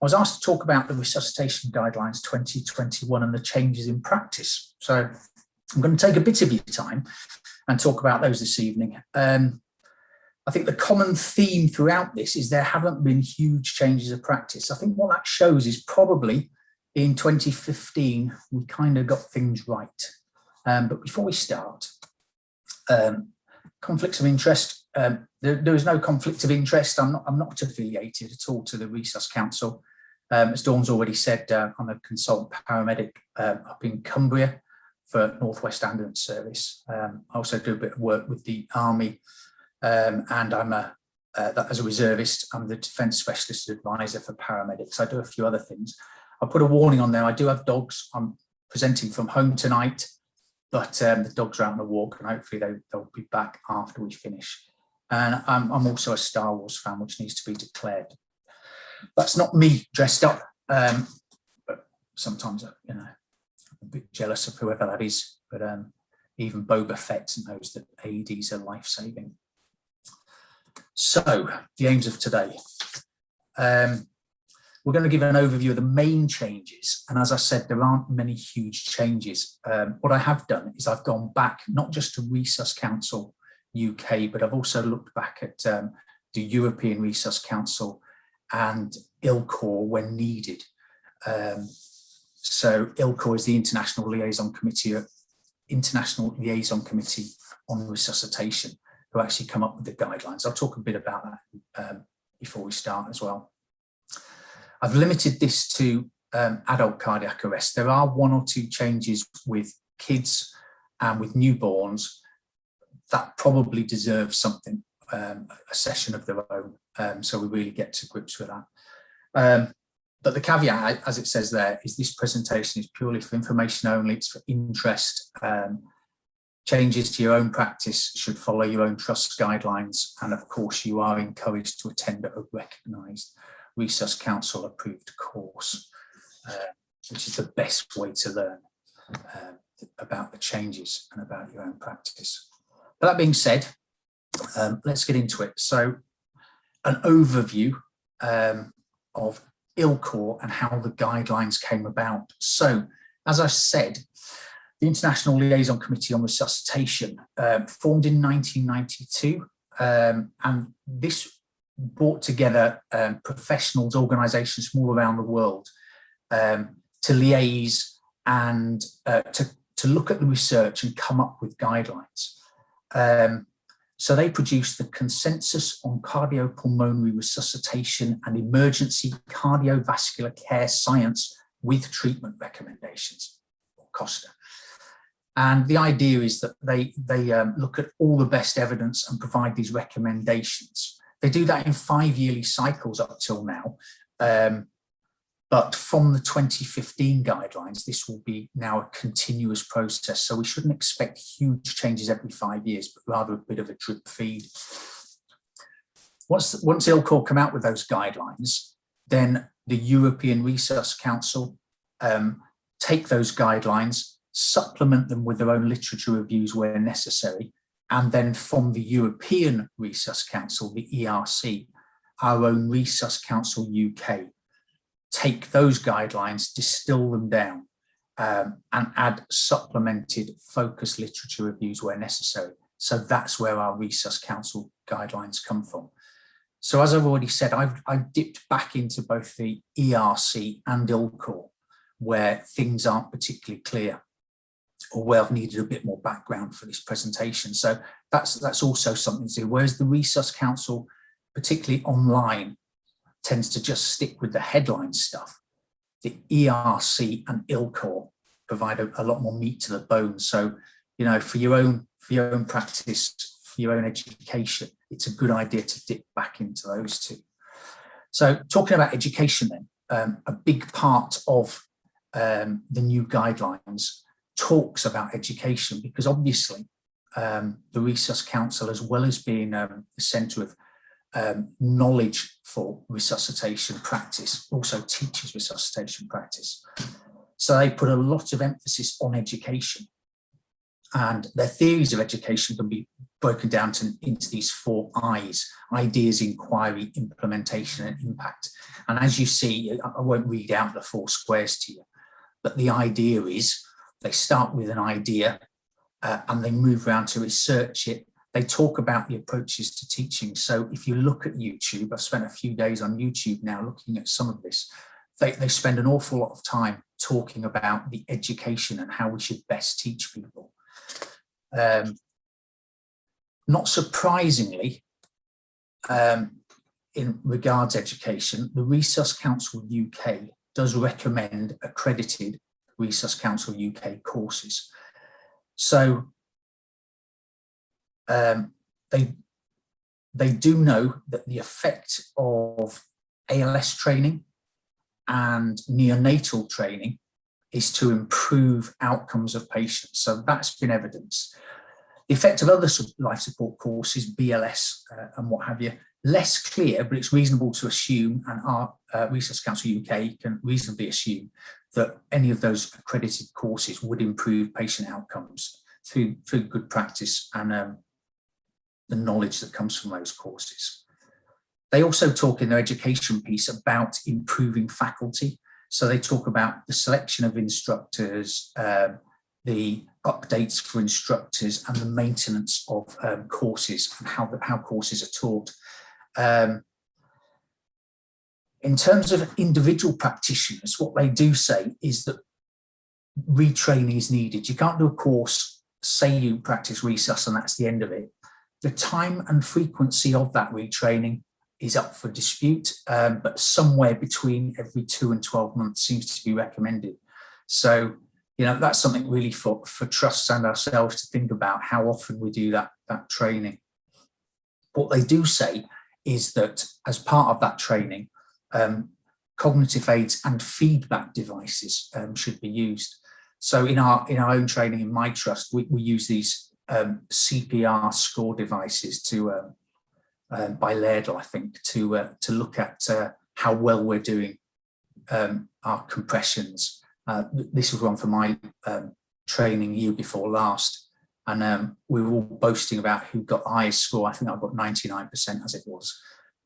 I was asked to talk about the Resuscitation Guidelines 2021 and the changes in practice. So I'm going to take a bit of your time and talk about those this evening. I think the common theme throughout this is there haven't been huge changes of practice. I think what that shows is probably in 2015, we kind of got things right. But before we start, conflicts of interest. There is no conflict of interest. I'm not affiliated at all to the Resus Council. As Dawn's already said, I'm a consultant paramedic up in Cumbria for Northwest Ambulance Service. I also do a bit of work with the Army, and I'm as a reservist, I'm the Defence Specialist Advisor for Paramedics. I do a few other things. I'll put a warning on there. I do have dogs. I'm presenting from home tonight, but the dogs are out on a walk, and hopefully they'll be back after we finish. And I'm also a Star Wars fan, which needs to be declared. That's not me dressed up, but sometimes I'm a bit jealous of whoever that is. But even Boba Fett knows that AEDs are life-saving. So the aims of today. We're going to give an overview of the main changes. And as I said, there aren't many huge changes. What I have done is I've gone back, not just to Resus Council UK, but I've also looked back at the European Resus Council and ILCOR when needed. So ILCOR is the International Liaison Committee on Resuscitation, who actually come up with the guidelines. I'll talk a bit about that before we start as well. I've limited this to adult cardiac arrest. There are one or two changes with kids and with newborns that probably deserve something, a session of their own, so we really get to grips with that. But the caveat, as it says there, is this presentation is purely for information only. It's for interest. Changes to your own practice should follow your own trust guidelines. And of course, you are encouraged to attend a recognised Resus Council approved course, which is the best way to learn about the changes and about your own practice. But that being said, let's get into it. So an overview of ILCOR and how the guidelines came about. So as I said, the International Liaison Committee on Resuscitation formed in 1992, and this brought together professionals, organisations from all around the world to liaise and to look at the research and come up with guidelines. So they produced the Consensus on Cardiopulmonary Resuscitation and Emergency Cardiovascular Care Science with Treatment Recommendations, or COSTA. And the idea is that they look at all the best evidence and provide these recommendations. They do that in 5 yearly cycles up till now. But from the 2015 guidelines, this will be now a continuous process. So we shouldn't expect huge changes every 5 years, but rather a bit of a drip feed. Once ILCOR come out with those guidelines, then the European Resus Council take those guidelines, supplement them with their own literature reviews where necessary, and then from the European Resus Council, the ERC, our own Resus Council UK, take those guidelines, distill them down, and add supplemented focus literature reviews where necessary. So that's where our Resus Council guidelines come from. So as I've already said, I've dipped back into both the ERC and ILCOR, where things aren't particularly clear, or where I've needed a bit more background for this presentation. So that's also something to do. Whereas the Resus Council, particularly online, tends to just stick with the headline stuff, the ERC and ILCOR provide a lot more meat to the bone. So, you know, for your own practice, for your own education, it's a good idea to dip back into those two. So talking about education then, a big part of the new guidelines talks about education, because obviously the Resus Council, as well as being the centre of knowledge for resuscitation practice, also teaches resuscitation practice. So they put a lot of emphasis on education. And their theories of education can be broken down into these 4 I's: ideas, inquiry, implementation, and impact. And as you see, I won't read out the 4 squares to you, but the idea is they start with an idea and they move around to research it. They talk about the approaches to teaching. So if you look at YouTube, I've spent a few days on YouTube now looking at some of this. They spend an awful lot of time talking about the education and how we should best teach people. Not surprisingly, in regards education, the Resus Council UK does recommend accredited Resus Council UK courses. So they do know that the effect of ALS training and neonatal training is to improve outcomes of patients. So that's been evidenced. The effect of other life support courses, BLS and what have you, less clear, but it's reasonable to assume, and our Resus Council UK can reasonably assume that any of those accredited courses would improve patient outcomes through good practice and the knowledge that comes from those courses. They also talk in their education piece about improving faculty. So they talk about the selection of instructors, the updates for instructors, and the maintenance of courses and how courses are taught. In terms of individual practitioners, what they do say is that retraining is needed. You can't do a course, say you practice Resus and that's the end of it. The time and frequency of that retraining is up for dispute, but somewhere between every 2 and 12 months seems to be recommended. So, you know, that's something really for trusts and ourselves to think about, how often we do that training. What they do say is that as part of that training, cognitive aids and feedback devices should be used. So in our own training in my trust, we use these CPR score devices to by Laerdal, I think, to look at how well we're doing our compressions. This was one for my training year before last, and we were all boasting about who got the highest score. I think I got 99% as it was,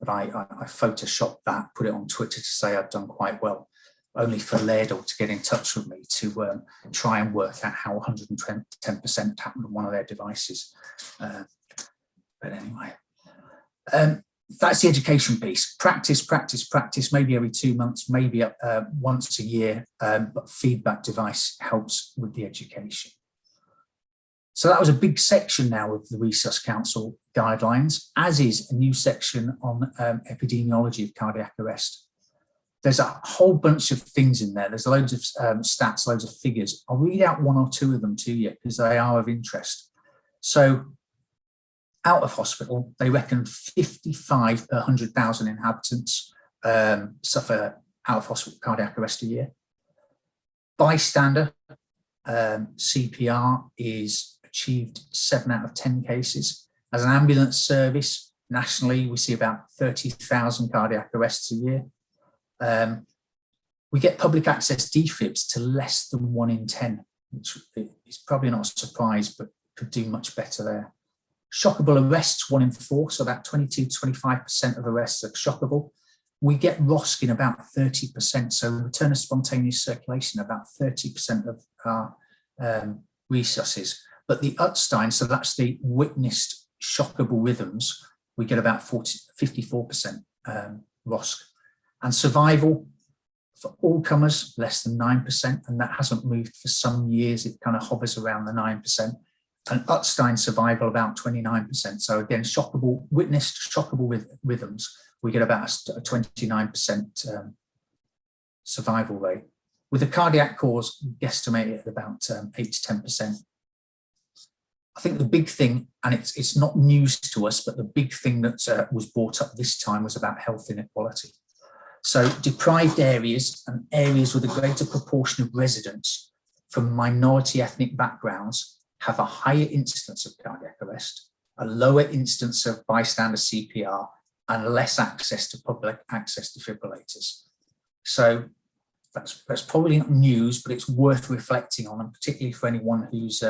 but I photoshopped that, put it on Twitter to say I'd done quite well, only for Laerdal to get in touch with me to try and work out how 110% happened on one of their devices. But anyway, that's the education piece. Practice, maybe every 2 months, maybe once a year, but feedback device helps with the education. So that was a big section now of the Resus Council guidelines, as is a new section on epidemiology of cardiac arrest. There's a whole bunch of things in there. There's loads of stats, loads of figures. I'll read out 1 or 2 of them to you because they are of interest. So out of hospital, they reckon 55 per 100,000 inhabitants suffer out of hospital cardiac arrest a year. Bystander CPR is achieved 7 out of 10 cases. As an ambulance service, nationally, we see about 30,000 cardiac arrests a year. We get public access defibs to less than 1 in 10, which is probably not a surprise, but could do much better there. Shockable arrests, 1 in 4, so about 22 to 25% of arrests are shockable. We get ROSC in about 30%, so return of spontaneous circulation, about 30% of our resusces. But the Utstein, so that's the witnessed shockable rhythms, we get about 54% ROSC. And survival for all comers, less than 9%, and that hasn't moved for some years. It kind of hovers around the 9%. And Utstein survival about 29%. So again, witnessed shockable rhythms, we get about a 29% survival rate. With the cardiac cause, we guesstimate it at about 8 to 10%. I think the big thing, and it's not news to us, but the big thing that was brought up this time was about health inequality. So deprived areas and areas with a greater proportion of residents from minority ethnic backgrounds have a higher incidence of cardiac arrest, a lower instance of bystander CPR, and less access to public access defibrillators. So that's probably not news, but it's worth reflecting on, and particularly for anyone who's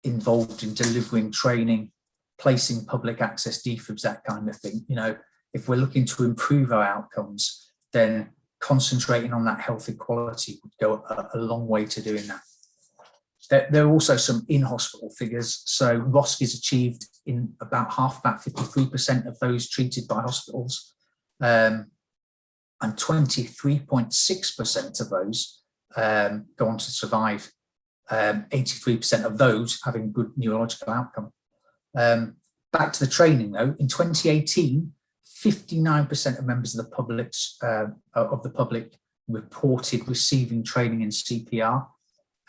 involved in delivering training, placing public access defibs, that kind of thing. You know, if we're looking to improve our outcomes, then concentrating on that health equality would go a long way to doing that. There are also some in-hospital figures. So ROSC is achieved in about 53% of those treated by hospitals, and 23.6% of those go on to survive. 83% of those having good neurological outcome. Back to the training though, in 2018, 59% of members of the public reported receiving training in CPR,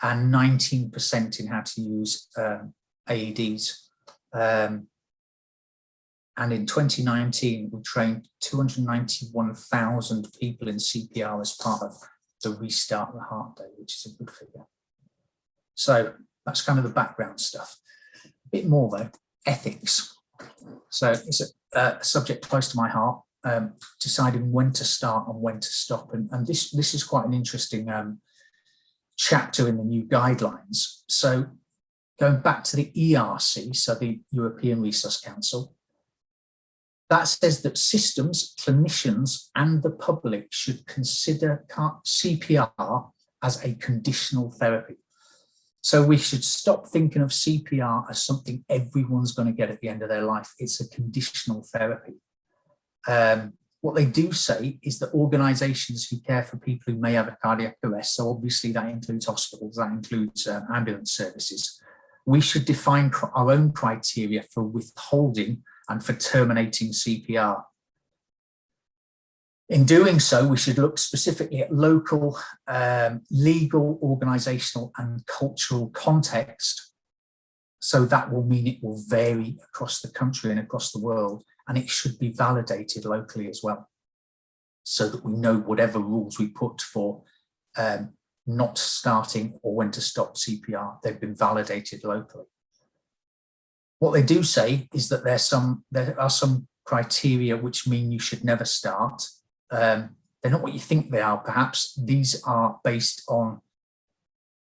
and 19% in how to use AEDs. And in 2019, we trained 291,000 people in CPR as part of the Restart the Heart Day, which is a good figure. So that's kind of the background stuff. A bit more though, ethics. So it's a subject close to my heart, deciding when to start and when to stop. And this is quite an interesting chapter in the new guidelines. So going back to the ERC, so the European Resus Council, that says that systems, clinicians and the public should consider CPR as a conditional therapy. So we should stop thinking of CPR as something everyone's going to get at the end of their life. It's a conditional therapy. What they do say is that organisations who care for people who may have a cardiac arrest, so obviously that includes hospitals, that includes ambulance services, we should define our own criteria for withholding and for terminating CPR. In doing so, we should look specifically at local, legal, organisational and cultural context. So that will mean it will vary across the country and across the world, and it should be validated locally as well, so that we know whatever rules we put for not starting or when to stop CPR, they've been validated locally. What they do say is that there are some criteria which mean you should never start. They're not what you think they are, perhaps. These are based on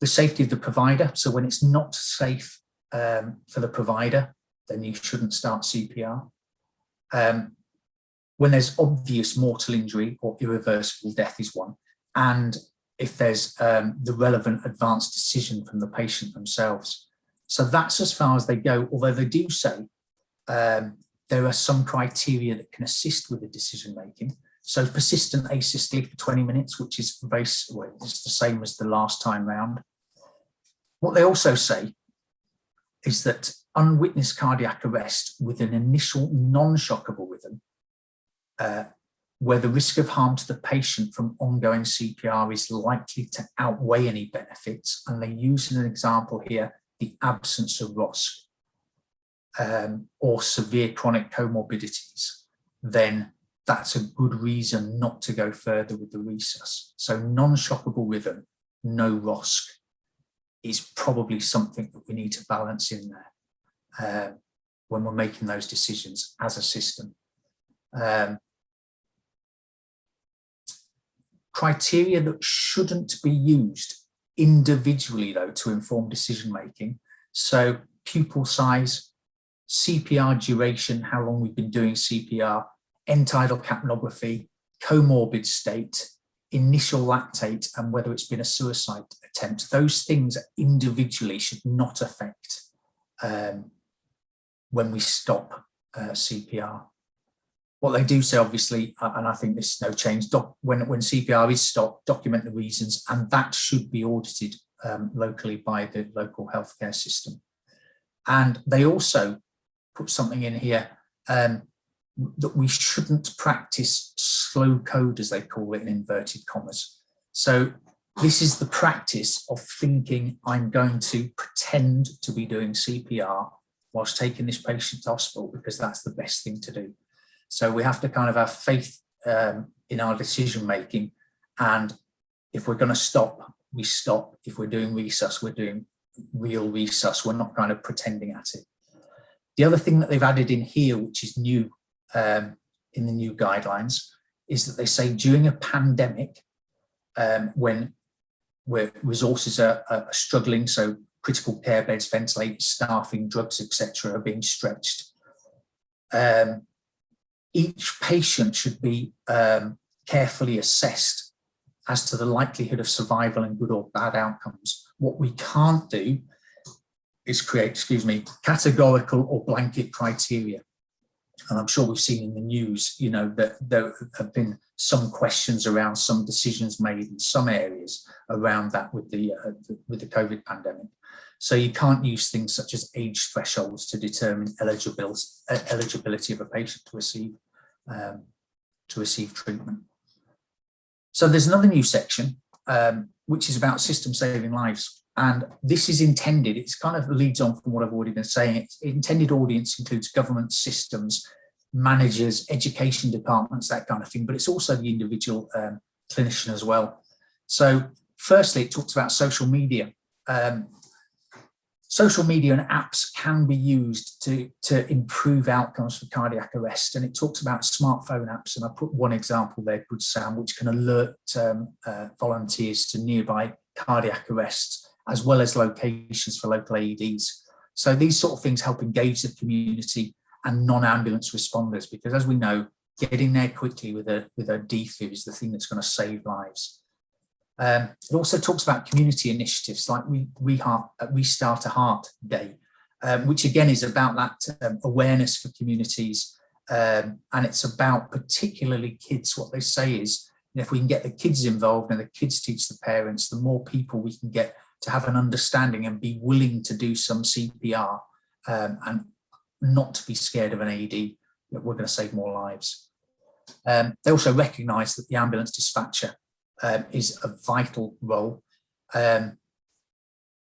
the safety of the provider. So when it's not safe for the provider, then you shouldn't start CPR. When there's obvious mortal injury or irreversible death is one, and if there's the relevant advanced decision from the patient themselves. So that's as far as they go, although they do say there are some criteria that can assist with the decision making. So persistent asystole for 20 minutes, which is it's the same as the last time round. What they also say is that unwitnessed cardiac arrest with an initial non-shockable rhythm, where the risk of harm to the patient from ongoing CPR is likely to outweigh any benefits, and they use an example here, the absence of ROSC or severe chronic comorbidities, then that's a good reason not to go further with the Resus. So non-shockable rhythm, no ROSC is probably something that we need to balance in there when we're making those decisions as a system. Criteria that shouldn't be used individually though to inform decision making. So pupil size, CPR duration, how long we've been doing CPR, end-tidal capnography, comorbid state, initial lactate, and whether it's been a suicide attempt. Those things individually should not affect when we stop CPR. What they do say, obviously, and I think this is no change, when CPR is stopped, document the reasons, and that should be audited locally by the local healthcare system. And they also put something in here that we shouldn't practice slow code, as they call it in inverted commas. So this is the practice of thinking I'm going to pretend to be doing CPR whilst taking this patient to hospital because that's the best thing to do. So we have to kind of have faith in our decision making, and if we're going to stop, we stop. If we're doing Resus, we're doing real Resus. We're not kind of pretending at it. The other thing that they've added in here, which is new in the new guidelines, is that they say during a pandemic, when where resources are struggling, so critical care beds, ventilators, staffing, drugs, etc. are being stretched. Each patient should be carefully assessed as to the likelihood of survival and good or bad outcomes. What we can't do is create, categorical or blanket criteria. And I'm sure we've seen in the news, that there have been some questions around some decisions made in some areas around that with the COVID pandemic. So you can't use things such as age thresholds to determine eligibility of a patient to receive treatment. So there's another new section, which is about system saving lives. And this is intended, it's kind of leads on from what I've already been saying. Its intended audience includes government systems, managers, education departments, that kind of thing, but it's also the individual clinician as well. So firstly, it talks about social media. Social media and apps can be used to improve outcomes for cardiac arrest. And it talks about smartphone apps. And I put one example there, Good Sound, which can alert volunteers to nearby cardiac arrests, as well as locations for local AEDs. So these sort of things help engage the community and non-ambulance responders, because as we know, getting there quickly with a defib is the thing that's going to save lives. It also talks about community initiatives like Restart a Heart Day, which again is about that awareness for communities. And it's about particularly kids. What they say is, if we can get the kids involved and the kids teach the parents, the more people we can get to have an understanding and be willing to do some CPR and not to be scared of an AED, that we're going to save more lives. They also recognise that the ambulance dispatcher is a vital role,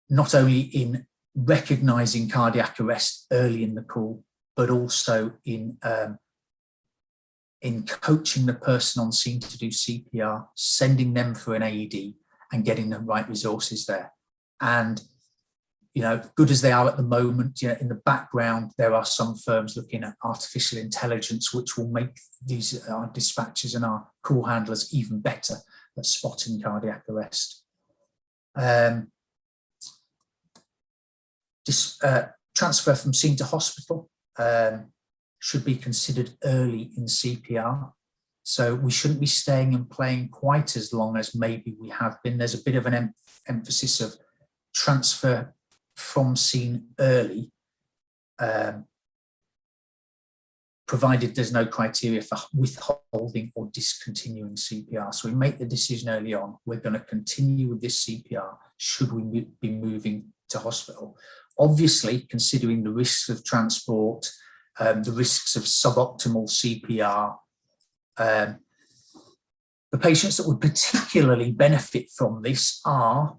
not only in recognising cardiac arrest early in the call, but also in coaching the person on scene to do CPR, sending them for an AED and getting the right resources there. And, good as they are at the moment, in the background, there are some firms looking at artificial intelligence, which will make these our dispatchers and our call handlers even better at spotting cardiac arrest. Transfer from scene to hospital should be considered early in CPR. So we shouldn't be staying and playing quite as long as maybe we have been. There's a bit of an emphasis of transfer from scene early, provided there's no criteria for withholding or discontinuing CPR. So we make the decision early on, we're going to continue with this CPR should we be moving to hospital. Obviously, considering the risks of transport, the risks of suboptimal CPR, the patients that would particularly benefit from this are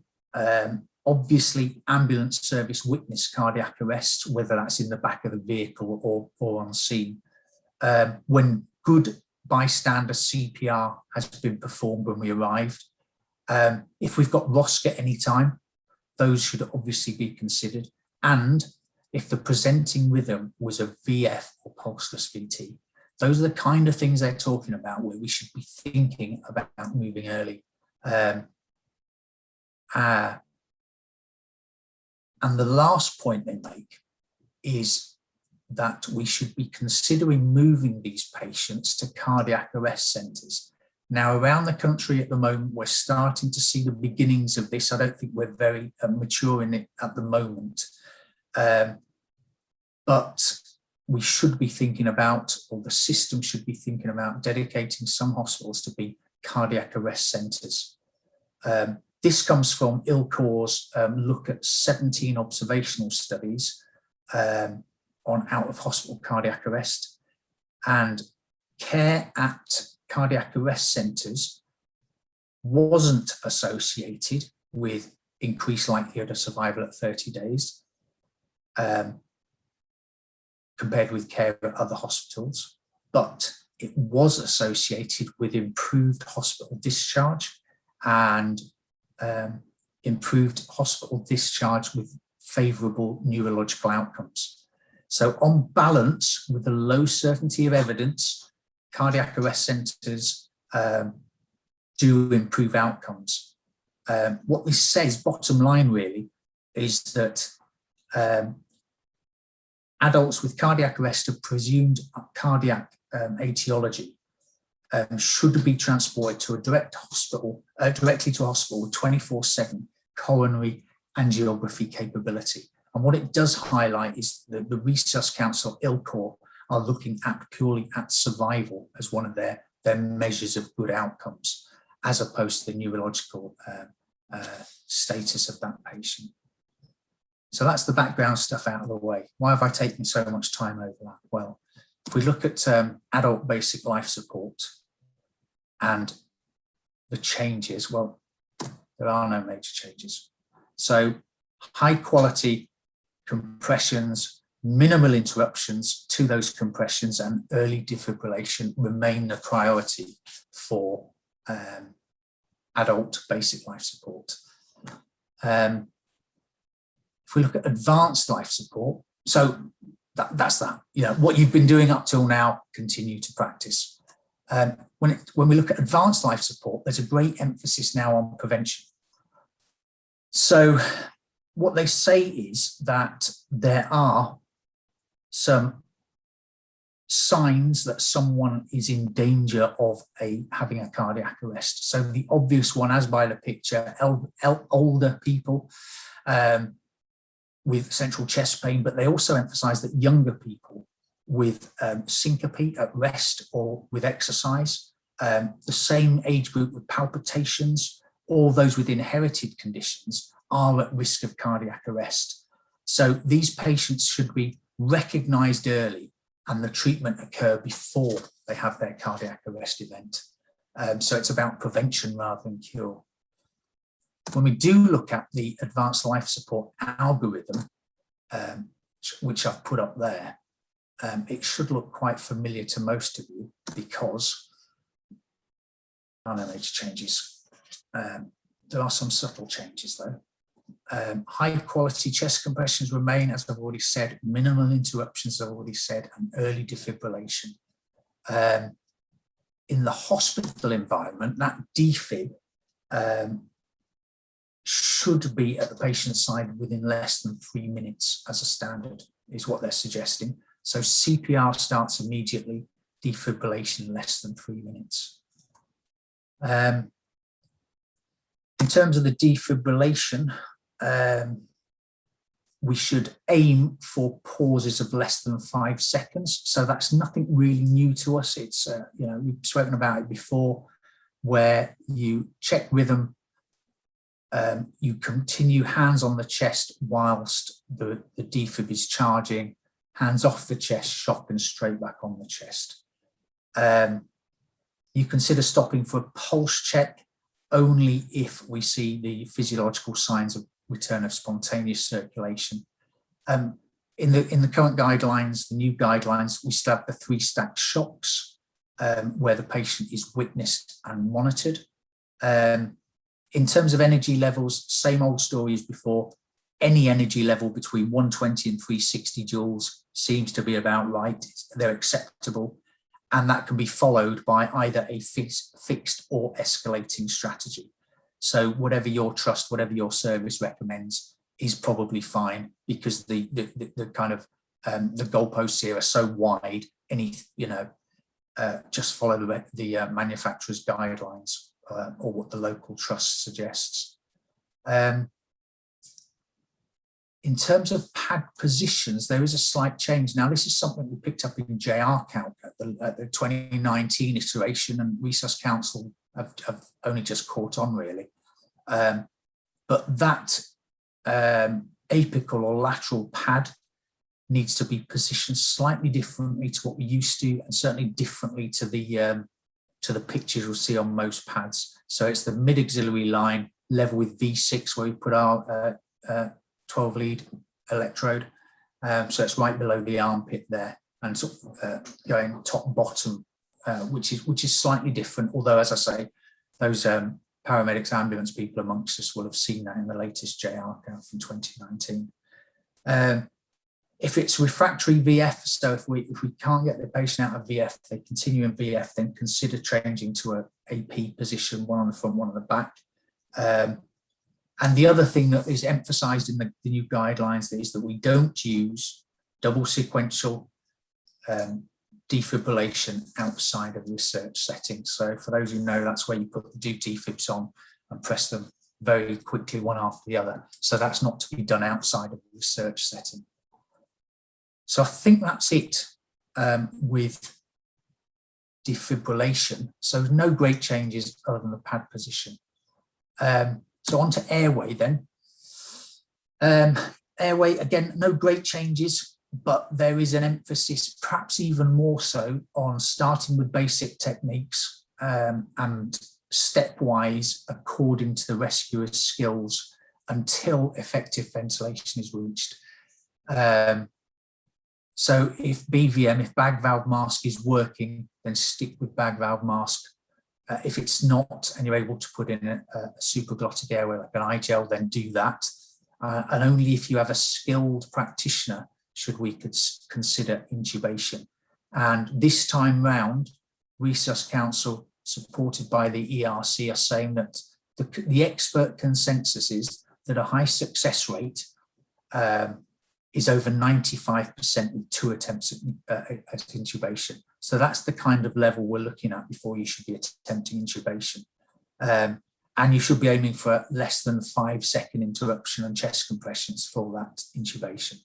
obviously ambulance service witness cardiac arrest, whether that's in the back of the vehicle or on scene. When good bystander CPR has been performed when we arrived. If we've got ROSC at any time, those should obviously be considered. And if the presenting rhythm was a VF or pulseless VT, those are the kind of things they're talking about where we should be thinking about moving early. And the last point they make is that we should be considering moving these patients to cardiac arrest centres. Now, around the country at the moment, we're starting to see the beginnings of this. I don't think we're very mature in it at the moment. But we should be thinking about, or the system should be thinking about, dedicating some hospitals to be cardiac arrest centres. This comes from ILCOR's look at 17 observational studies on out-of-hospital cardiac arrest, and care at cardiac arrest centres wasn't associated with increased likelihood of survival at 30 days compared with care at other hospitals, but it was associated with improved hospital discharge and improved hospital discharge with favourable neurological outcomes. So on balance, with the low certainty of evidence, cardiac arrest centres do improve outcomes. What this says, bottom line really, is that adults with cardiac arrest of presumed cardiac etiology should be transported to a directly to a hospital with 24/7 coronary angiography capability. And what it does highlight is that the Resus Council, ILCOR, are looking at purely at survival as one of their measures of good outcomes, as opposed to the neurological status of that patient. So that's the background stuff out of the way. Why have I taken so much time over that? Well, if we look at adult basic life support and the changes, well, there are no major changes. So high quality compressions, minimal interruptions to those compressions, and early defibrillation remain the priority for adult basic life support. If we look at advanced life support, so that's that. You know, what you've been doing up till now, continue to practice. When we look at advanced life support, there's a great emphasis now on prevention. So what they say is that there are some signs that someone is in danger of having a cardiac arrest. So the obvious one, as by the picture, older people with central chest pain, but they also emphasize that younger people with syncope at rest or with exercise, the same age group with palpitations, or those with inherited conditions are at risk of cardiac arrest. So these patients should be recognized early and the treatment occur before they have their cardiac arrest event. So it's about prevention rather than cure. When we do look at the advanced life support algorithm, which I've put up there, it should look quite familiar to most of you because there are no major changes. There are some subtle changes though. High quality chest compressions remain, as I've already said, minimal interruptions, I've already said, and early defibrillation. In the hospital environment, that defib should be at the patient's side within less than 3 minutes as a standard, is what they're suggesting. So CPR starts immediately, defibrillation less than 3 minutes. In terms of the defibrillation, we should aim for pauses of less than 5 seconds. So that's nothing really new to us. It's, you know, we've spoken about it before, where you check rhythm, you continue hands on the chest whilst the defib is charging, hands off the chest, shock and straight back on the chest. You consider stopping for a pulse check only if we see the physiological signs of return of spontaneous circulation. In the current guidelines, the new guidelines, we still have the 3 stacked shocks where the patient is witnessed and monitored. In terms of energy levels, same old story as before. Any energy level between 120 and 360 joules seems to be about right. They're acceptable. And that can be followed by either a fixed or escalating strategy. So whatever your trust, whatever your service recommends is probably fine, because the kind of the goalposts here are so wide. Just follow the manufacturer's guidelines or what the local trust suggests. In terms of pad positions, there is a slight change. Now, this is something we picked up in JRCALC at the 2019 iteration, and Resus Council have only just caught on, really. But that apical or lateral pad needs to be positioned slightly differently to what we used to, and certainly differently to the pictures you'll see on most pads. So it's the mid-axillary line, level with V6, where we put our 12 lead electrode. So it's right below the armpit there, and sort of going top bottom, which is slightly different. Although, as I say, those paramedics, ambulance people amongst us will have seen that in the latest JRCALC from 2019. If it's refractory VF, so if we can't get the patient out of VF, they continue in VF, then consider changing to a AP position, one on the front, one on the back. And the other thing that is emphasised in the new guidelines is that we don't use double sequential defibrillation outside of research settings. So for those who know, that's where you put the two defibs on and press them very quickly one after the other. So that's not to be done outside of the research setting. So I think that's it with defibrillation. So no great changes other than the pad position. So on to airway then. Airway, again, no great changes, but there is an emphasis, perhaps even more so, on starting with basic techniques and stepwise according to the rescuer's skills until effective ventilation is reached. So if BVM, if bag valve mask is working, then stick with bag valve mask. If it's not, and you're able to put in a supraglottic airway like an iGel, then do that. And only if you have a skilled practitioner should we consider intubation. And this time round, Resus Council, supported by the ERC, are saying that the expert consensus is that a high success rate is over 95% with 2 attempts at intubation. So that's the kind of level we're looking at before you should be attempting intubation. And you should be aiming for less than 5-second interruption and chest compressions for that intubation.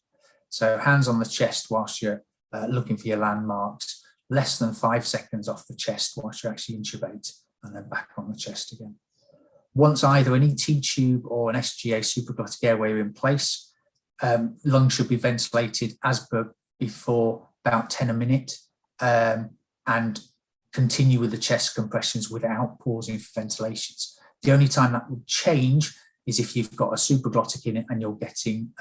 So hands on the chest whilst you're looking for your landmarks, less than 5 seconds off the chest whilst you actually intubate, and then back on the chest again. Once either an ET tube or an SGA supraglottic airway are in place, lungs should be ventilated as per before, about 10 a minute, and continue with the chest compressions without pausing for ventilations. The only time that would change is if you've got a supraglottic in it and you're getting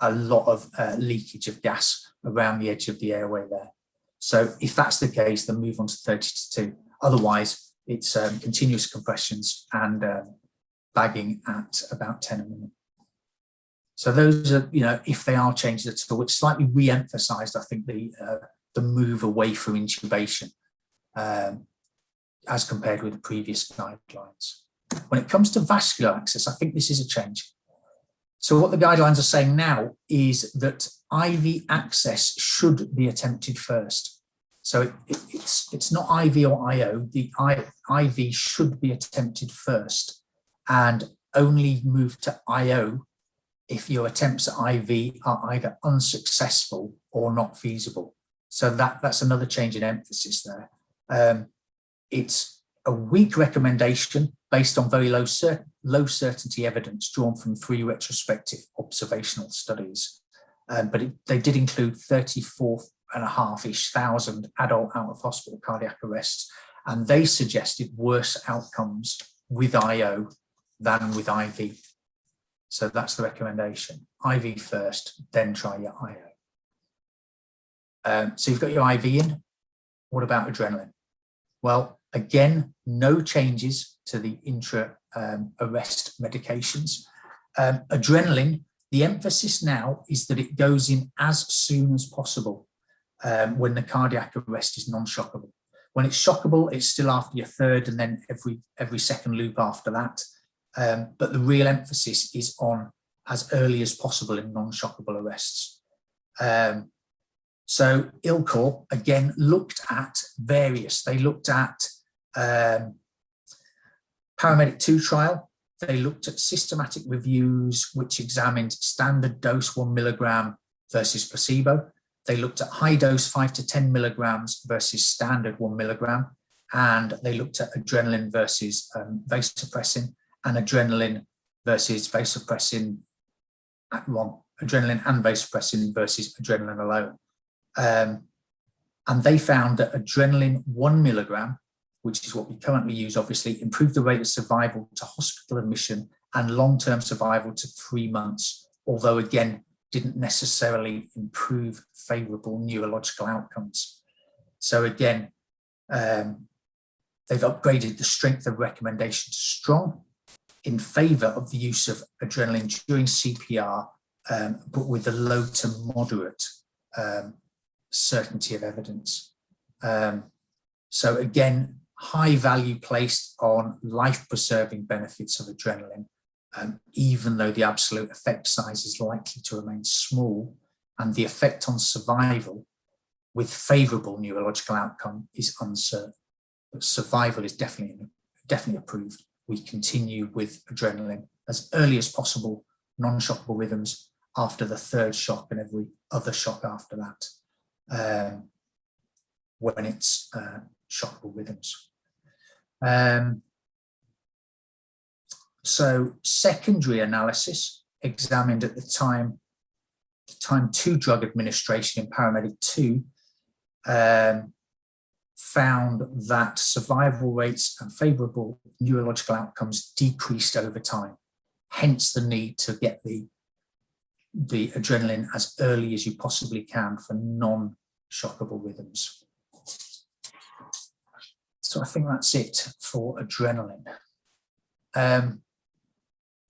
a lot of leakage of gas around the edge of the airway there. So if that's the case, then move on to 30-2. Otherwise, it's continuous compressions and bagging at about 10 a minute. So those are, if they are changes at all, it's slightly re-emphasised, I think, the move away from intubation as compared with the previous guidelines. When it comes to vascular access, I think this is a change. So what the guidelines are saying now is that IV access should be attempted first. So it's not IV or IO, the IV should be attempted first and only move to IO if your attempts at IV are either unsuccessful or not feasible. So that's another change in emphasis there. It's a weak recommendation based on very low certainty evidence drawn from 3 retrospective observational studies. But they did include 34,500-ish adult out of hospital cardiac arrests, and they suggested worse outcomes with IO than with IV. So that's the recommendation. IV first, then try your IO. So you've got your IV in. What about adrenaline? Well, again, no changes to the intra-arrest medications. Adrenaline, the emphasis now is that it goes in as soon as possible when the cardiac arrest is non-shockable. When it's shockable, it's still after your third and then every second loop after that. But the real emphasis is on as early as possible in non-shockable arrests. So ILCOR, again, looked at various. They looked at Paramedic 2 trial. They looked at systematic reviews which examined standard dose 1 milligram versus placebo. They looked at high dose 5 to 10 milligrams versus standard 1 milligram. And they looked at adrenaline versus vasopressin and adrenaline versus vasopressin, adrenaline and vasopressin versus adrenaline alone. And they found that adrenaline 1 milligram, which is what we currently use, obviously, improved the rate of survival to hospital admission and long-term survival to 3 months, although again, didn't necessarily improve favourable neurological outcomes. So again, they've upgraded the strength of recommendation to strong in favour of the use of adrenaline during CPR, but with a low to moderate certainty of evidence. So again, high value placed on life-preserving benefits of adrenaline even though the absolute effect size is likely to remain small, and the effect on survival with favourable neurological outcome is uncertain. But survival is definitely approved. We continue with adrenaline as early as possible, non-shockable rhythms after the third shock and every other shock after that, when it's shockable rhythms. So secondary analysis examined at the time to drug administration in Paramedic 2 found that survival rates and favourable neurological outcomes decreased over time, hence the need to get the adrenaline as early as you possibly can for non-shockable rhythms. So I think that's it for adrenaline.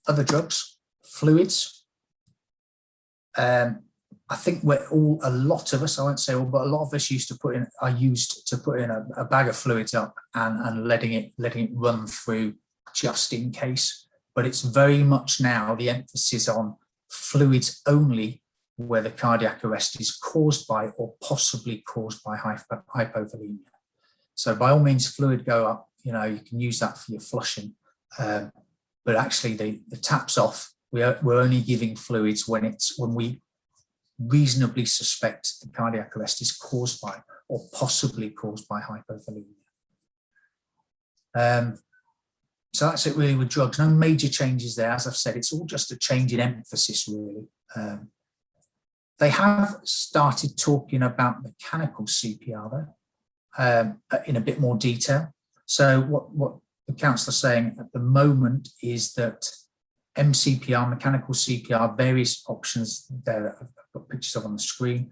Other drugs, fluids. I think a lot of us, I won't say all, but a lot of us used to put in a bag of fluids up and letting it run through just in case. But it's very much now the emphasis on fluids only where the cardiac arrest is caused by or possibly caused by hypovolemia. So by all means, fluid go up. You can use that for your flushing, but actually the tap's off. We're only giving fluids when we reasonably suspect the cardiac arrest is caused by or possibly caused by hypovolemia. So that's it really with drugs. No major changes there. As I've said, it's all just a change in emphasis really. They have started talking about mechanical CPR though, in a bit more detail. So what the councillor's saying at the moment is that M-CPR, mechanical CPR, various options there, I've got pictures of on the screen.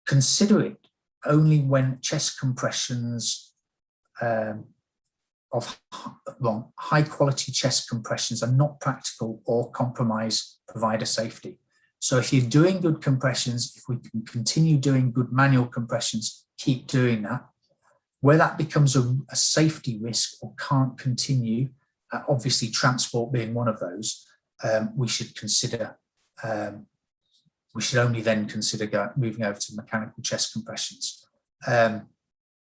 Consider it only when chest compressions high quality chest compressions are not practical or compromise provider safety. So if you're doing good compressions, if we can continue doing good manual compressions, keep doing that. Where that becomes a safety risk or can't continue, obviously transport being one of those, we should consider, we should only then consider moving over to mechanical chest compressions.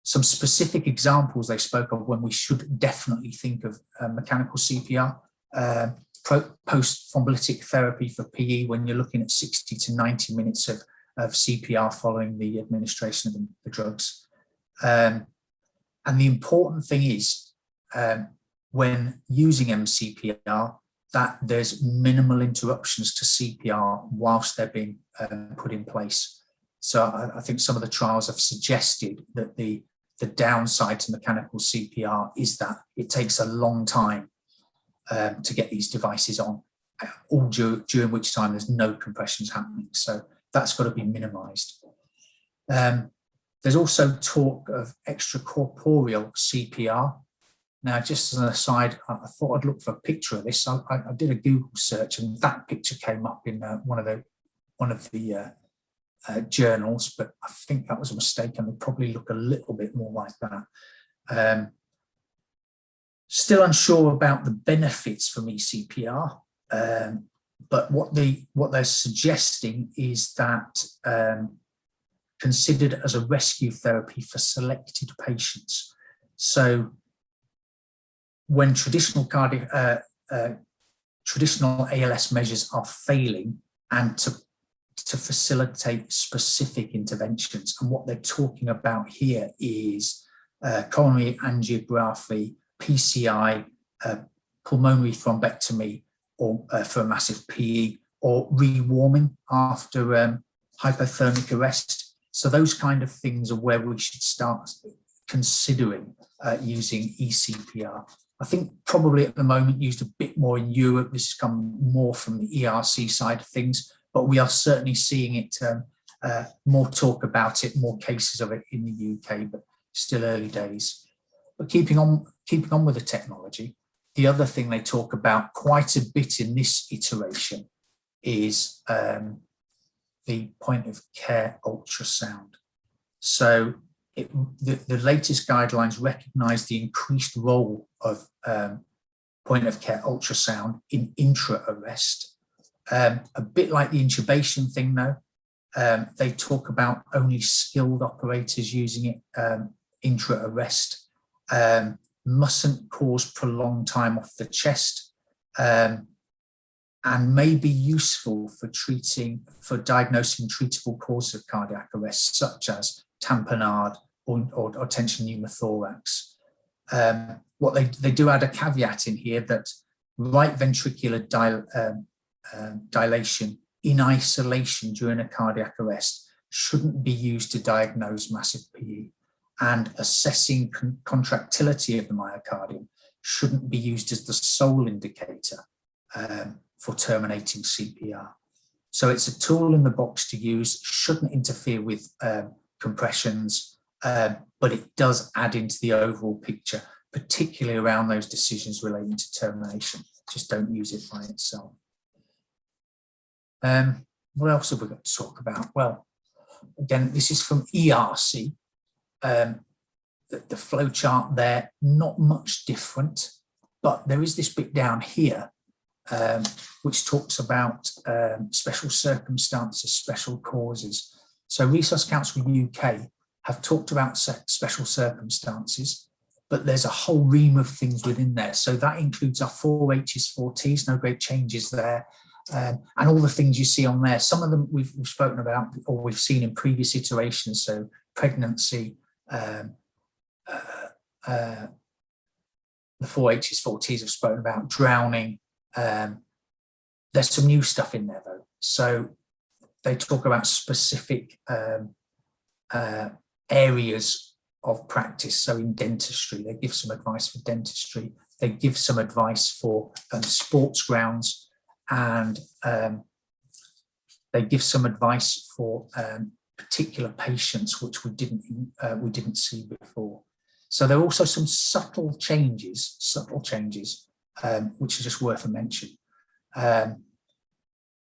Some specific examples they spoke of when we should definitely think of mechanical CPR, post-thrombolytic therapy for PE when you're looking at 60 to 90 minutes of CPR following the administration of the drugs. And the important thing is, when using M-CPR, that there's minimal interruptions to CPR whilst they're being put in place. So I think some of the trials have suggested that the downside to mechanical CPR is that it takes a long time to get these devices on, all during which time there's no compressions happening. So that's got to be minimised. There's also talk of extracorporeal CPR. Now, just as an aside, I thought I'd look for a picture of this. I did a Google search, and that picture came up in one of the journals, but I think that was a mistake, and they probably look a little bit more like that. Still unsure about the benefits from E-CPR, but what they're suggesting is that considered as a rescue therapy for selected patients. So when traditional ALS measures are failing, and to facilitate specific interventions, and what they're talking about here is coronary angiography, PCI, pulmonary thrombectomy, or for a massive PE, or rewarming after hypothermic arrest. So those kind of things are where we should start considering using E-CPR. I think probably at the moment used a bit more in Europe. This has come more from the ERC side of things, but we are certainly seeing it, more talk about it, more cases of it in the UK, but still early days. But keeping on with the technology, the other thing they talk about quite a bit in this iteration is the point of care ultrasound. So the latest guidelines recognise the increased role of point of care ultrasound in intra-arrest. A bit like the intubation thing though, they talk about only skilled operators using it intra-arrest, mustn't cause prolonged time off the chest, and may be useful for diagnosing treatable causes of cardiac arrest, such as tamponade or tension pneumothorax. What they do add a caveat in here that right ventricular dilation in isolation during a cardiac arrest shouldn't be used to diagnose massive PE, and assessing contractility of the myocardium shouldn't be used as the sole indicator for terminating CPR. So it's a tool in the box to use, shouldn't interfere with compressions, but it does add into the overall picture, particularly around those decisions relating to termination. Just don't use it by itself. What else have we got to talk about? Well, again, this is from ERC. The flow chart there, not much different, but there is this bit down here which talks about special circumstances, special causes. So Resus Council UK have talked about special circumstances, but there's a whole ream of things within there. So that includes our 4 H's, 4 T's, no great changes there. And all the things you see on there, some of them we've spoken about or we've seen in previous iterations. So pregnancy, the 4 H's, 4 T's have spoken about, drowning. There's some new stuff in there though. So they talk about specific areas of practice. So in dentistry, they give some advice for dentistry. They give some advice for sports grounds, and they give some advice for particular patients which we didn't see before. So there are also some subtle changes, which are just worth a mention.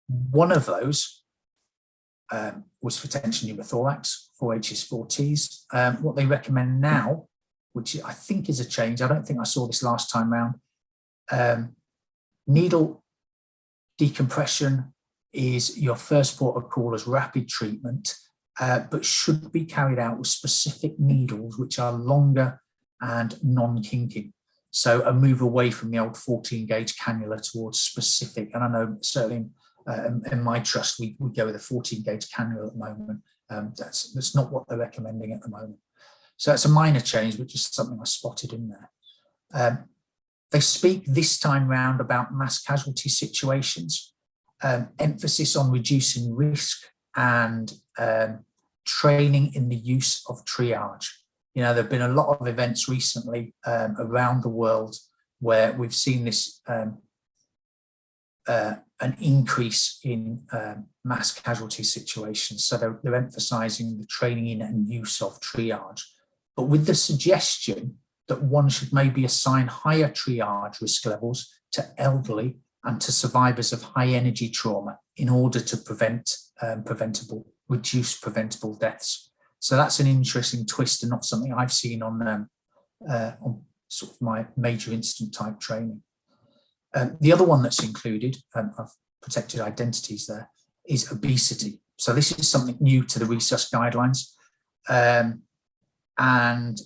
One of those was for tension pneumothorax, 4 H's, 4 T's. What they recommend now, which I think is a change, I don't think I saw this last time round, needle decompression is your first port of call as rapid treatment, but should be carried out with specific needles which are longer and non-kinking. So a move away from the old 14 gauge cannula towards specific, and I know certainly in my trust we go with a 14 gauge cannula at the moment. That's not what they're recommending at the moment. So it's a minor change, which is something I spotted in there. They speak this time round about mass casualty situations, emphasis on reducing risk, and training in the use of triage. You know, there have been a lot of events recently around the world where we've seen this an increase in mass casualty situations. So they're emphasising the training in and use of triage, but with the suggestion that one should maybe assign higher triage risk levels to elderly and to survivors of high energy trauma in order to reduce preventable deaths. So that's an interesting twist and not something I've seen on sort of my major incident type training. The other one that's included, I've protected identities there, is obesity. So this is something new to the Resus guidelines. And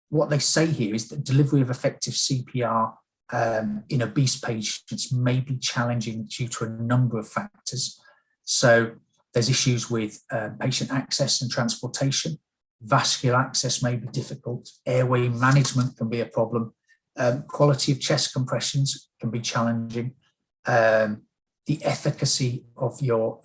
what they say here is that delivery of effective CPR in obese patients may be challenging due to a number of factors. So there's issues with patient access and transportation. Vascular access may be difficult. Airway management can be a problem. Quality of chest compressions can be challenging. The efficacy of your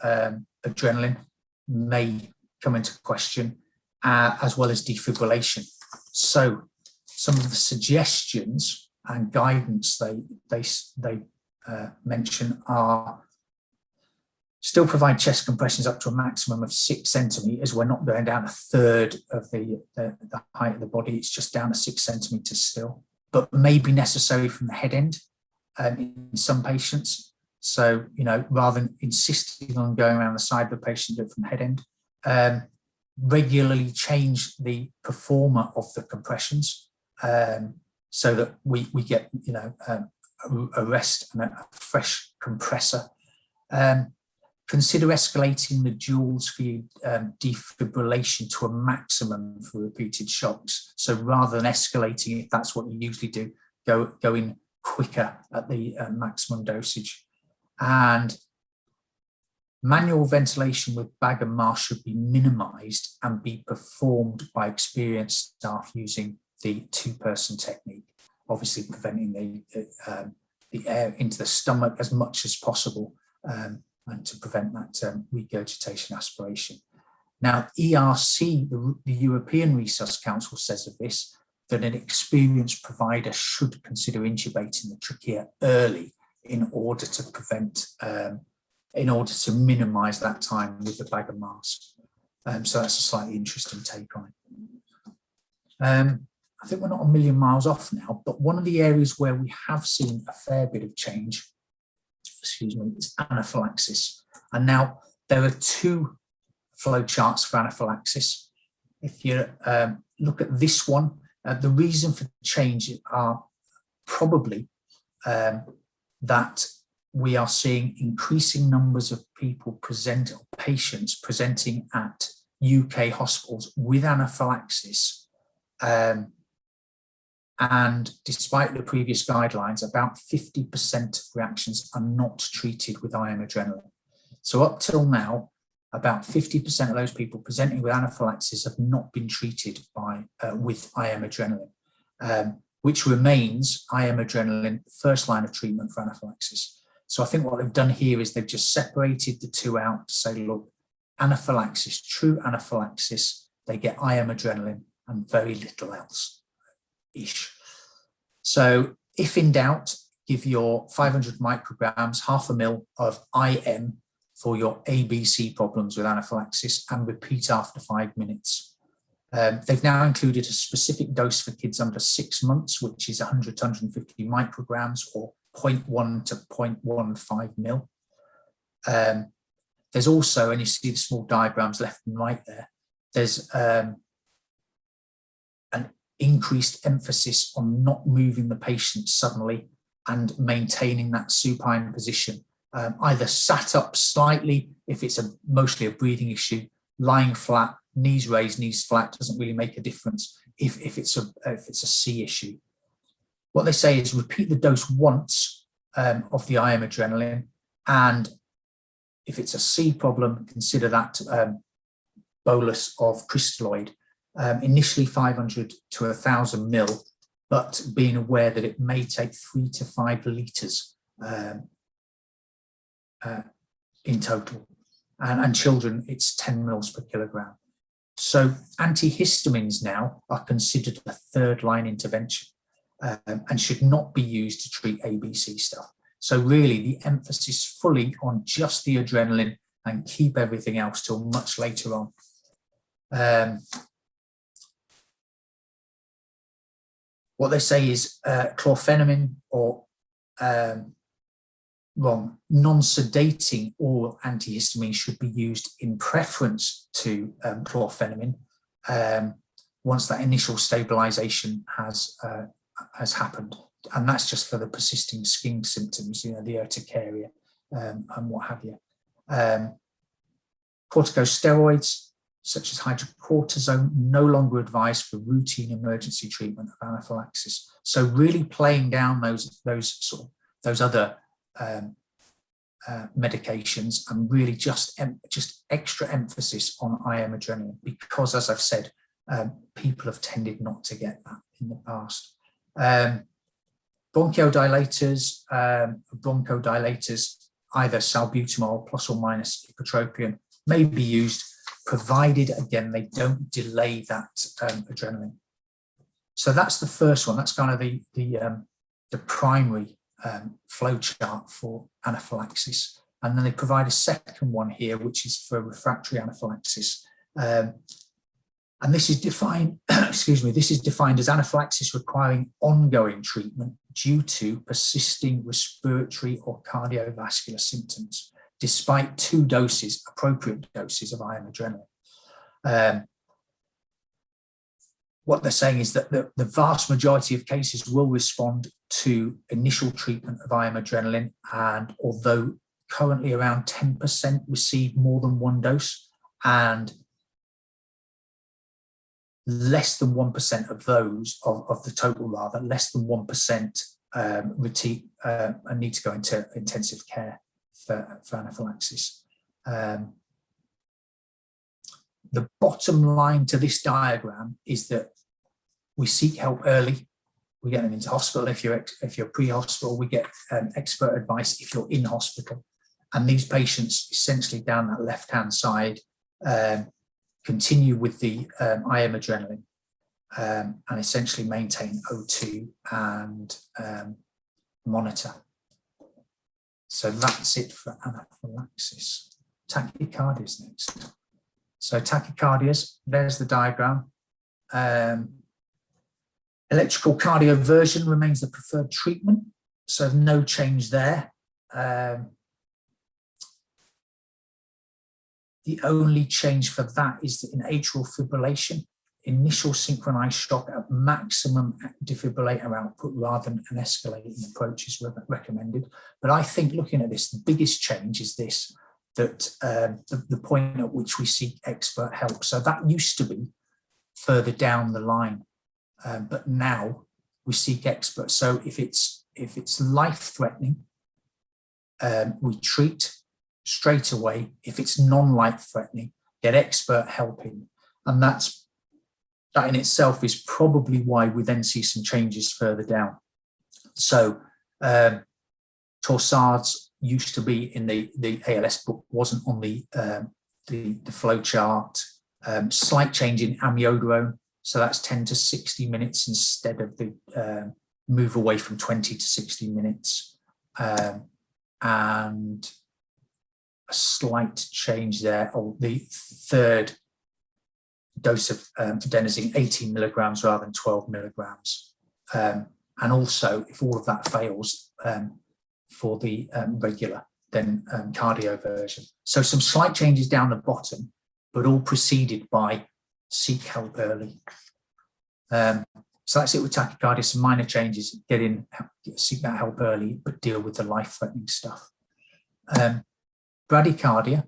adrenaline may come into question, as well as defibrillation. So some of the suggestions and guidance they mention are still provide chest compressions up to a maximum of 6 centimetres. We're not going down a third of the height of the body, it's just down to 6 centimetres still, but may be necessary from the head end in some patients. So, you know, rather than insisting on going around the side of the patient, do it from the head end. Regularly change the performer of the compressions so that we get, you know, arrest and a fresh compressor. Consider escalating the joules for your defibrillation to a maximum for repeated shocks. So rather than escalating, if that's what you usually do, go in quicker at the maximum dosage. And manual ventilation with bag and mask should be minimised and be performed by experienced staff using the two-person technique, obviously preventing the air into the stomach as much as possible, and to prevent that regurgitation aspiration. Now, ERC, the European Resus Council, says of this, that an experienced provider should consider intubating the trachea early in order to prevent, in order to minimise that time with the bag and mask. So that's a slightly interesting take on it. I think we're not a million miles off now, but one of the areas where we have seen a fair bit of change, excuse me, is anaphylaxis. And now there are two flow charts for anaphylaxis. If you look at this one, the reason for change are probably that we are seeing increasing numbers of people patients presenting at UK hospitals with anaphylaxis. And despite the previous guidelines, about 50% of reactions are not treated with IM adrenaline. So up till now, about 50% of those people presenting with anaphylaxis have not been treated with IM adrenaline, which remains IM adrenaline first line of treatment for anaphylaxis. So I think what they've done here is they've just separated the two out to say, look, anaphylaxis, true anaphylaxis, they get IM adrenaline and very little else. So if in doubt, give your 500 micrograms, half a mil of IM for your ABC problems with anaphylaxis and repeat after 5 minutes. They've now included a specific dose for kids under 6 months, which is 100 to 150 micrograms or 0.1 to 0.15 mil. There's also, and you see the small diagrams left and right there, there's an increased emphasis on not moving the patient suddenly and maintaining that supine position, either sat up slightly if it's mostly a breathing issue, lying flat, knees raised, knees flat, doesn't really make a difference if it's a C issue. What they say is repeat the dose once of the IM adrenaline, and if it's a C problem, consider that bolus of crystalloid. Initially 500 to 1,000 mil, but being aware that it may take 3 to 5 litres in total. And children, it's 10 mils per kilogram. So antihistamines now are considered a third line intervention and should not be used to treat ABC stuff. So really the emphasis fully on just the adrenaline and keep everything else till much later on. What they say is chlorpheniramine or non-sedating oral antihistamine should be used in preference to chlorpheniramine once that initial stabilisation has happened, and that's just for the persisting skin symptoms, you know, the urticaria and what have you. Corticosteroids such as hydrocortisone no longer advised for routine emergency treatment of anaphylaxis. So really playing down those other medications and really just extra emphasis on IM adrenaline, because, as I've said, people have tended not to get that in the past. Bronchodilators, either salbutamol plus or minus ipratropium, may be used, provided, again, they don't delay that adrenaline. So that's the first one. That's kind of the primary flow chart for anaphylaxis. And then they provide a second one here, which is for refractory anaphylaxis. And this is defined, excuse me, this is defined as anaphylaxis requiring ongoing treatment due to persisting respiratory or cardiovascular symptoms, despite 2 doses, appropriate doses of IM adrenaline. what they're saying is that the vast majority of cases will respond to initial treatment of IM adrenaline, and although currently around 10% receive more than one dose, and less than 1% of those, of the total rather, less than 1% need to go into intensive care for anaphylaxis. The bottom line to this diagram is that we seek help early. We get them into hospital. If you're pre-hospital, we get expert advice if you're in hospital. And these patients, essentially down that left-hand side, continue with the IM adrenaline and essentially maintain O2 and monitor. So that's it for anaphylaxis. Tachycardias next. So tachycardias, there's the diagram. Electrical cardioversion remains the preferred treatment, so no change there. The only change for that is that in atrial fibrillation, initial synchronized shock at maximum defibrillator output rather than an escalating approach is recommended. But I think looking at this, the biggest change is this, that the point at which we seek expert help. So that used to be further down the line, but now we seek experts. So if it's life-threatening, we treat straight away. If it's non-life-threatening, get expert help in. And that in itself is probably why we then see some changes further down. So torsades used to be in the ALS book, wasn't on the flow chart. Slight change in amiodarone, so that's 10 to 60 minutes instead of the move away from 20 to 60 minutes. And a slight change there. The third dose of adenosine, 18 milligrams rather than 12 milligrams. And also, if all of that fails, for the regular, then cardioversion. So some slight changes down the bottom, but all preceded by seek help early. So that's it with tachycardia. Some minor changes, seek that help early, but deal with the life-threatening stuff. Bradycardia,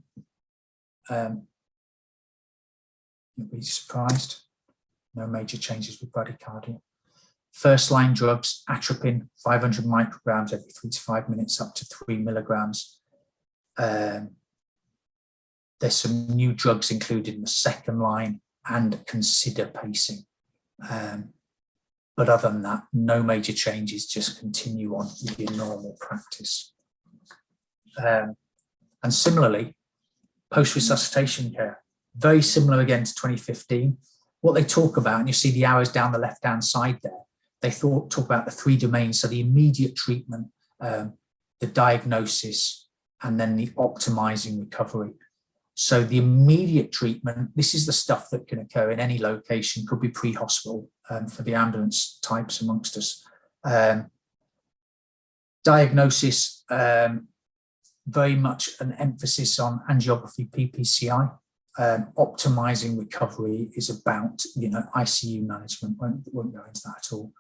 you'll be surprised, no major changes with bradycardia. First line drugs, atropine, 500 micrograms every 3 to 5 minutes, up to 3 milligrams. There's some new drugs included in the second line, and consider pacing. But other than that, no major changes, just continue on with your normal practice. And similarly, post-resuscitation care, very similar again to 2015. What they talk about, and you see the arrows down the left-hand side there, they talk about the 3 domains, so the immediate treatment, the diagnosis, and then the optimizing recovery. So the immediate treatment, this is the stuff that can occur in any location, could be pre-hospital for the ambulance types amongst us. Diagnosis, very much an emphasis on angiography, PPCI. Optimizing recovery is about, ICU management. Won't go into that at all.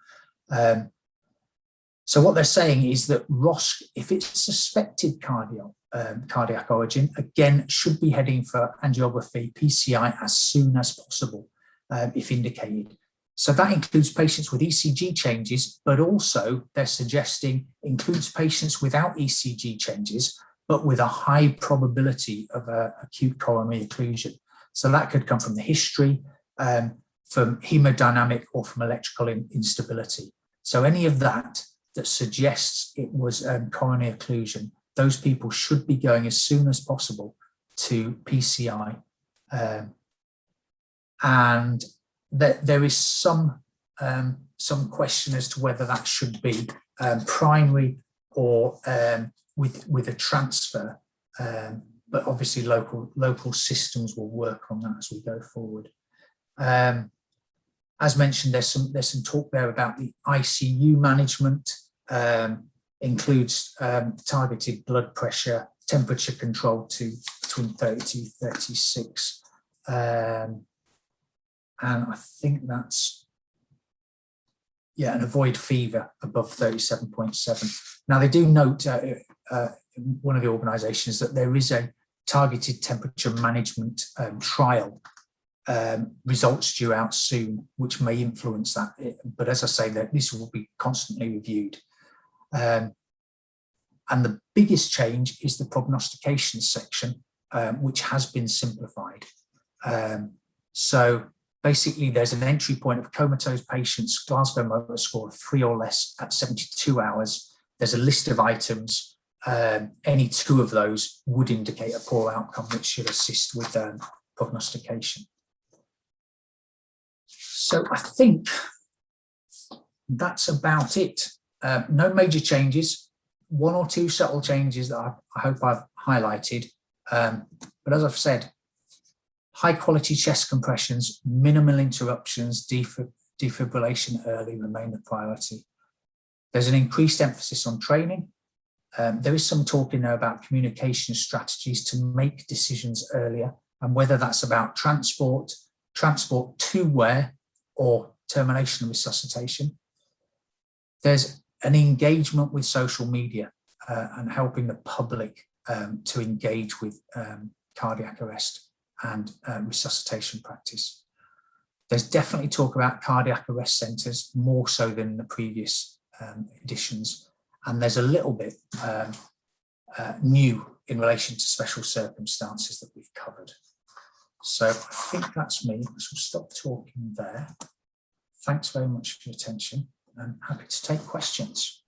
So what they're saying is that ROSC, if it's suspected cardiac origin, again, should be heading for angiography, PCI as soon as possible, if indicated. So that includes patients with ECG changes, but also they're suggesting includes patients without ECG changes, but with a high probability of acute coronary occlusion. So that could come from the history, from hemodynamic, or from electrical instability. So any of that suggests it was coronary occlusion, those people should be going as soon as possible to PCI. And there is some question as to whether that should be primary or with a transfer, but obviously local systems will work on that as we go forward. As mentioned, there's some talk there about the ICU management, includes targeted blood pressure, temperature control to between 30 to 36. And I think that's yeah, and avoid fever above 37.7. Now, they do note one of the organisations that there is a targeted temperature management trial, results due out soon, which may influence that. But as I say, that this will be constantly reviewed. And the biggest change is the prognostication section, which has been simplified. So basically, there's an entry point of comatose patients, Glasgow motor score of 3 or less at 72 hours. There's a list of items. Any 2 of those would indicate a poor outcome, which should assist with prognostication. So I think that's about it. No major changes, 1 or 2 subtle changes that I hope I've highlighted. But as I've said, high quality chest compressions, minimal interruptions, defibrillation early remain the priority. There's an increased emphasis on training. There is some talk in there about communication strategies to make decisions earlier, and whether that's about transport to where, or termination and resuscitation. There's an engagement with social media and helping the public to engage with cardiac arrest and resuscitation practice. There's definitely talk about cardiac arrest centres, more so than the previous editions. And there's a little bit new in relation to special circumstances that we've covered. So I think that's me. I shall stop talking there. Thanks very much for your attention, and happy to take questions.